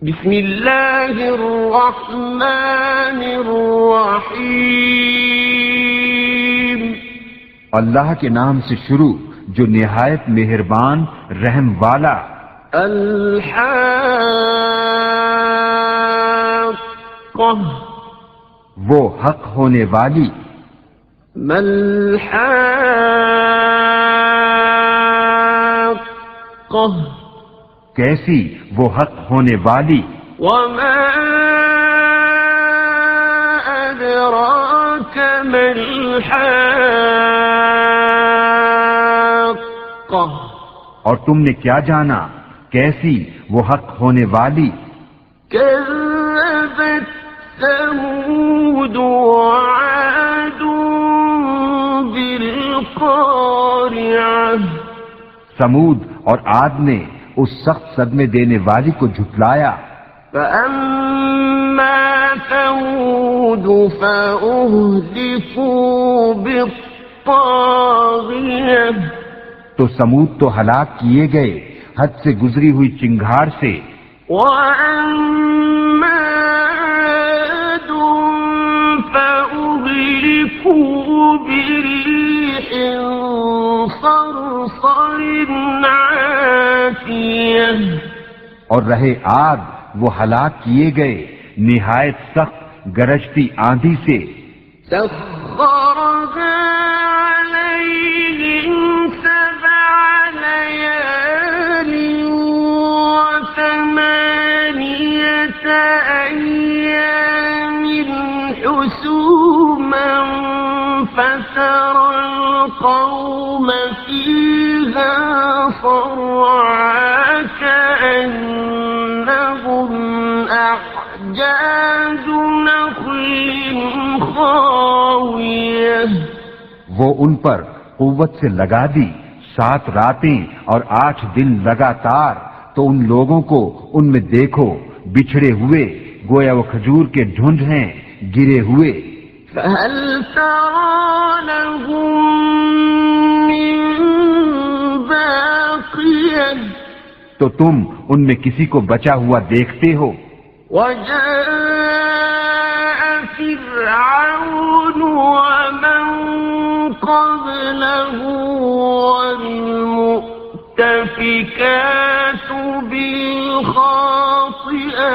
بسم اللہ الرحمن الرحیم، اللہ کے نام سے شروع جو نہایت مہربان رحم والا۔ الحاقہ، وہ حق ہونے والی۔ ما الحاقہ، کیسی وہ حق ہونے والی۔ وما ادراک ما الحاقہ، اور تم نے کیا جانا کیسی وہ حق ہونے والی۔ كذبت ثمود وعاد بالقارعة، سمود اور عاد نے اس سخت صدمے دینے والی کو جھٹلایا۔ فأما ثمود فأهلكوا بالطاغية، تو سمود تو ہلاک کیے گئے حد سے گزری ہوئی چنگھاڑ سے۔ وأما عاد فأهلكوا بريح صرصر عاتية، اور رہے عاد وہ ہلاک کیے گئے نہایت سخت گرجتی آندھی سے۔ سخرها عليهم 7 ليال و8 أيام حسوما فترى القوم فيها صرعا كأنهم أعجاز نخل خاوية، وہ ان پر قوت سے لگا دی 7 راتیں اور 8 دن لگاتار، تو ان لوگوں کو ان میں دیکھو بچھڑے ہوئے گویا وہ کھجور کے ڈھونڈ ہیں گرے ہوئے۔ فهل ترى لهم من باقية، تو تم ان میں کسی کو بچا ہوا دیکھتے ہو۔ وجاء فرعون ومن قبله والمؤتفكات بالخاطئة،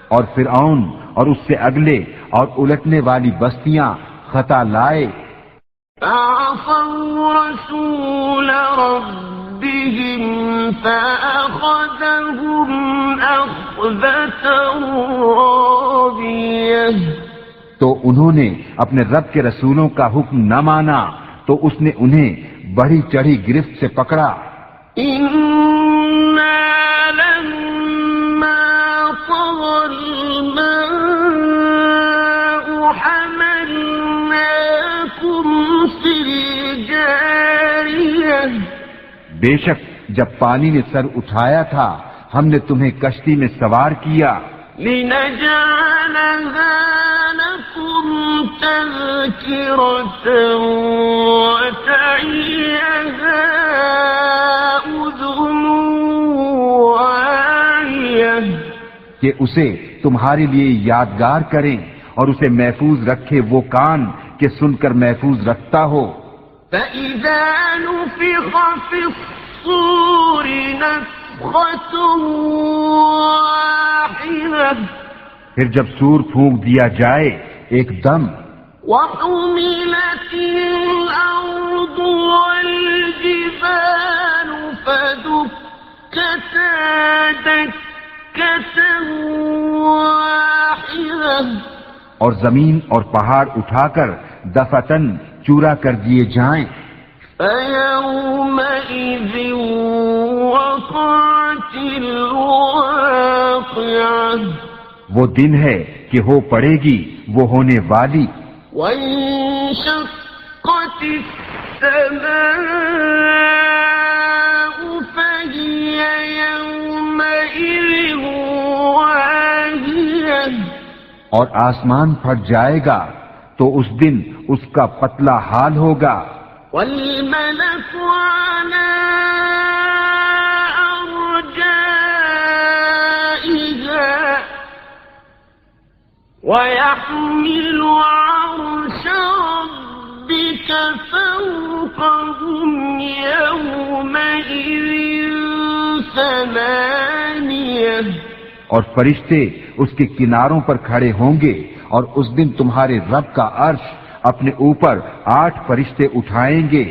اور فرعون اور اس سے اگلے اور الٹنے والی بستیاں خطا لائے۔ فعصوا رسول ربهم فأخذهم أخذة رابية، تو انہوں نے اپنے رب کے رسولوں کا حکم نہ مانا تو اس نے انہیں بڑھی چڑھی گرفت سے پکڑا۔ إنا لما طغى الماء حملناكم في الجارية، بے شک جب پانی نے سر اٹھایا تھا ہم نے تمہیں کشتی میں سوار کیا، لنجعلها لكم تذكرة وتعيها أذن واعية، کہ اسے تمہارے لیے یادگار کریں اور اسے محفوظ رکھے وہ کان کہ سن کر محفوظ رکھتا ہو۔ فإذا نفخ في الصور نفخة واحدة، پھر جب سور پھونک دیا جائے ایک دم، وحملت الأرض والجبال فدكتا دكة واحدة، اور زمین اور پہاڑ اٹھا کر دفتن چورا کر دیے جائیں۔ فيومئذ وقعت الواقعة، وہ دن ہے کہ ہو پڑے گی وہ ہونے والی۔ وانشقت السماء فهي يومئذ واهية، اور آسمان پھٹ جائے گا تو اس دن اس کا پتلا حال ہوگا۔ والملك على أرجائها وَيَحْمِلُ عَرْشَ رَبِّكَ فَوْقَهُمْ يَوْمَئِذٍ ثَمَانِيَةٌ اور فرشتے اس کے کناروں پر کھڑے ہوں گے، اور اس دن تمہارے رب کا عرش اپنے اوپر 8 فرشتے اٹھائیں گے۔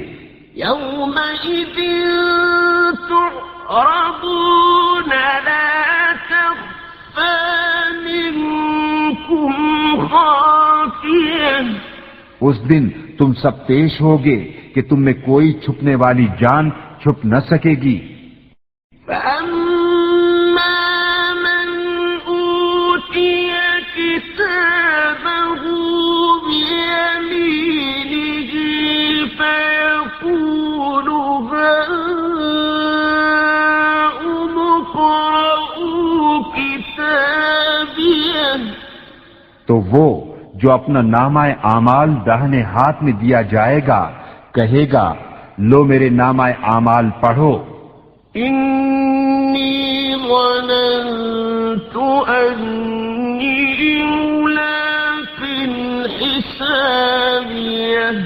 يَوْمَئِذٍ تُعْرَضُونَ لَا تَخْفَى مِنكُمْ خَافِيَةٌ اس دن تم سب پیش ہوگے کہ تم میں کوئی چھپنے والی جان چھپ نہ سکے گی۔ فَأَمَّا مَنْ أُوتِيَ كِتَابَهُ بِيَمِينِهِ فَيَقُولُ هَاؤُمُ اقْرَءُوا كِتَابِيَهْ تو وہ جو اپنا نامہ اعمال داہنے ہاتھ میں دیا جائے گا کہے گا، لو میرے نامہ اعمال پڑھو۔ إِنِّي ظَنَنتُ أَنِّي مُلَاقٍ حِسَابِيَهْ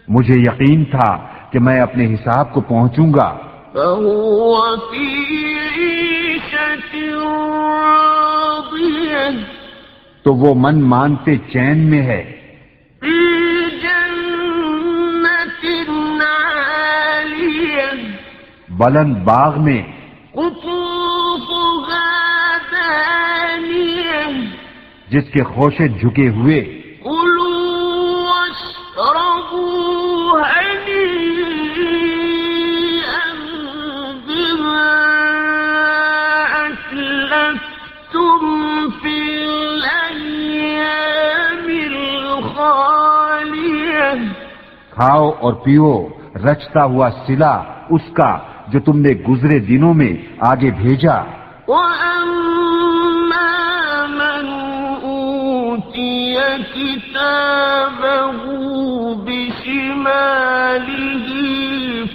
مجھے یقین تھا کہ میں اپنے حساب کو پہنچوں گا۔ فَهُوَ فِي عِيشَةٍ رَاضِيَةٍ تو وہ من مانتے چین میں ہے، فِي جَنَّةٍ عَالِيَةٍ بلند باغ میں، قُطُوفُهَا دَانِيَةٌ جس کے خوشے جھکے ہوئے، كُلُوا وَاشْرَبُوا هَنِيئًا بِمَا أَسْلَفْتُمْ فِي الْأَيَّامِ الْخَالِيَةِ کھاؤ اور پیو رچتا ہوا صلہ اس کا جو تم نے گزرے دنوں میں آگے بھیجا۔ وَأَمَّا مَنْ أُوتِيَ كِتَابَهُ بِشِمَالِهِ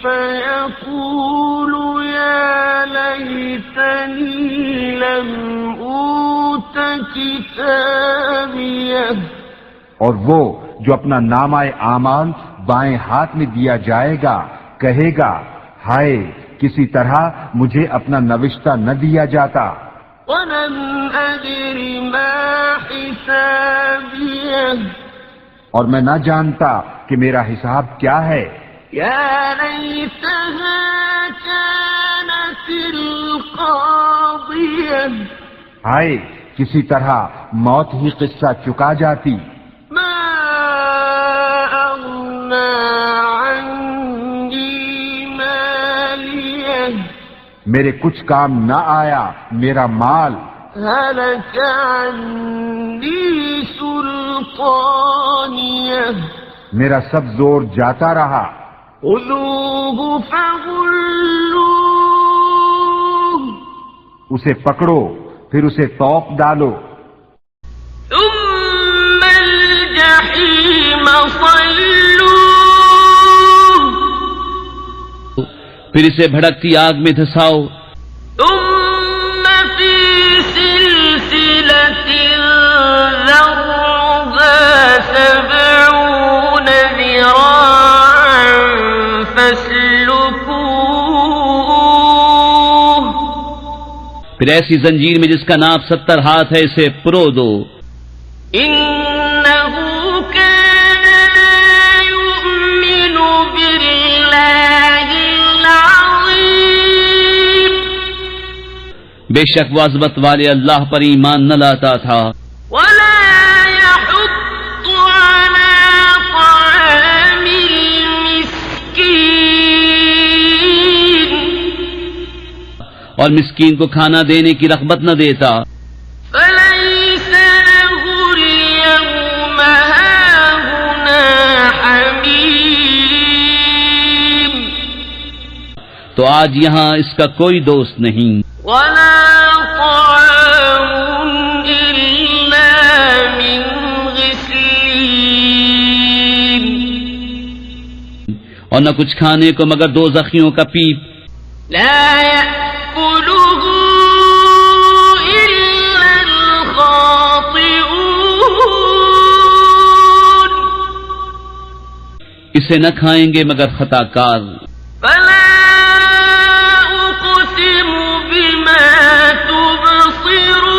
فَيَقُولُ يَا لَيْتَنِي لَمْ أُوتَ كِتَابِيَهْ اور وہ جو اپنا نامہ اعمال بائیں ہاتھ میں دیا جائے گا کہے گا، ہائے کسی طرح مجھے اپنا نوشتہ نہ دیا جاتا۔ وَلَمْ أَدْرِ مَا حِسَابِيَهْ اور میں نہ جانتا کہ میرا حساب کیا ہے۔ يَا لَيْتَهَا كَانَتِ الْقَاضِيَةَ ہائے کسی طرح موت ہی قصہ چکا جاتی۔ مَا أَغْنَى عَنِّي مَالِيَهْ میرے کچھ کام نہ آیا میرا مال، هَلَكَ عَنِّي سُلْطَانِيَهْ میرا سب زور جاتا رہا۔ خُذُوهُ فَغُلُّوهُ اسے پکڑو پھر اسے توق ڈالو، ثُمَّ الْجَحِيمَ صَلُّوهُ پھر اسے بھڑکتی آگ میں دھساؤ، ثُمَّ فِي سِلْسِلَةٍ ذَرْعُهَا 70 ذِرَاعًا فَاسْلُكُوهُ پھر ایسی زنجیر میں جس کا ناپ 70 ہاتھ ہے اسے پرو دو۔ إِنَّهُ كَانَ لَا يُؤْمِنُ بِاللَّهِ الْعَظِيمِ بے شک وہ عظمت والے اللہ پر ایمان نہ لاتا تھا، وَلَا يَحُضُّ عَلَى طَعَامِ الْمِسْكِينِ اور مسکین کو کھانا دینے کی رغبت نہ دیتا۔ فَلَيْسَ لَهُ الْيَوْمَ هَاهُنَا حَمِيمٌ تو آج یہاں اس کا کوئی دوست نہیں، وَلَا طَعَامٌ إِلَّا مِنْ غِسْلِينٍ اور نہ کچھ کھانے کو مگر دوزخیوں کا پیپ، لَا يَأْكُلُهُ إِلَّا الْخَاطِئُونَ اسے نہ کھائیں گے مگر خطا کار۔ فلا أقسم بما تبصرون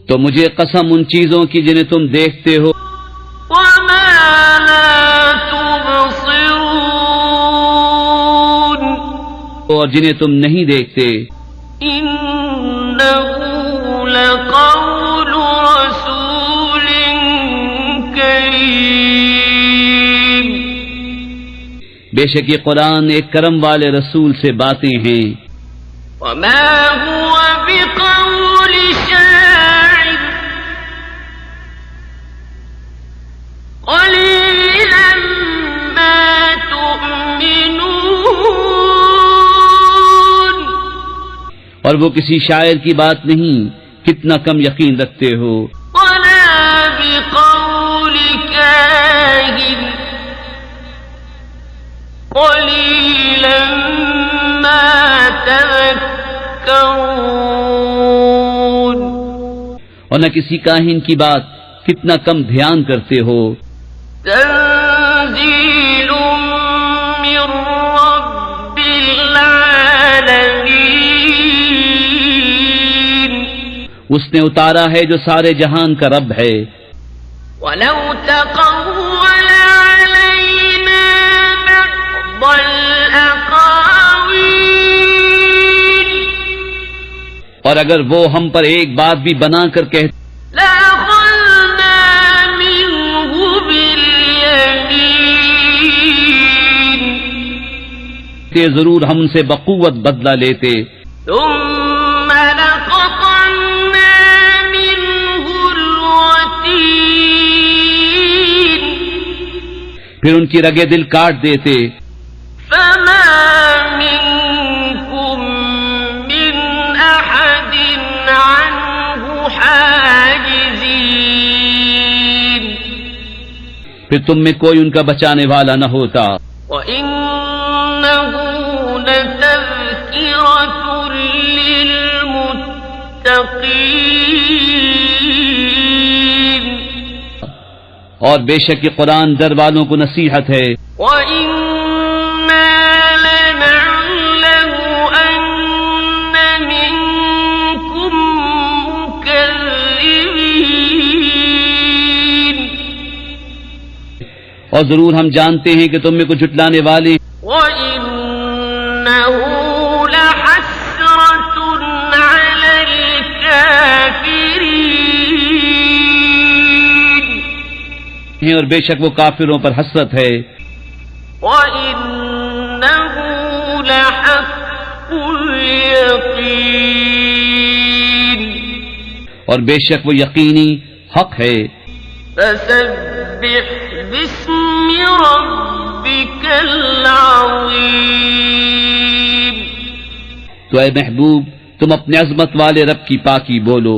تو مجھے قسم ان چیزوں کی جنہیں تم دیکھتے ہو، وما لا تبصرون اور جنہیں تم نہیں دیکھتے۔ إنه لقول رسول كريم بے شک یہ قرآن ایک کرم والے رسول سے باتیں ہیں، وما هو بقول شاعر قليلا ما تؤمنون اور وہ کسی شاعر کی بات نہیں، کتنا کم یقین رکھتے ہو۔ ولا بقول كاهن قليلا ما تذكرون اور نہ کسی کاہن کی بات، کتنا کم دھیان کرتے ہو۔ تنزيل من رب العالمين اس نے اتارا ہے جو سارے جہان کا رب ہے۔ ولو تقول علينا بعض الأقاويل اور اگر وہ ہم پر ایک بات بھی بنا کر کہتے لأخذنا منه باليمين ضرور ہم سے بقوت بدلہ لیتے، ثم لقطعنا منه الوتين پھر ان کی رگے دل کاٹ دیتے، فما منكم من أحد عنه حاجزين پھر تم میں کوئی ان کا بچانے والا نہ ہوتا۔ وإنه لتذكرة للمتقين اور بے شک یہ قرآن در والوں کو نصیحت ہے، وإنا لنعلم أن منكم مكذبين اور ضرور ہم جانتے ہیں کہ تم میں کو جھٹلانے والے، وإنه لحسرة على الكافرين ہیں اور بے شک وہ کافروں پر حسرت ہے، وإنه لحق اليقين اور بے شک وہ یقینی حق ہے۔ فسبح باسم ربك العظيم تو اے محبوب تم اپنے عظمت والے رب کی پاکی بولو۔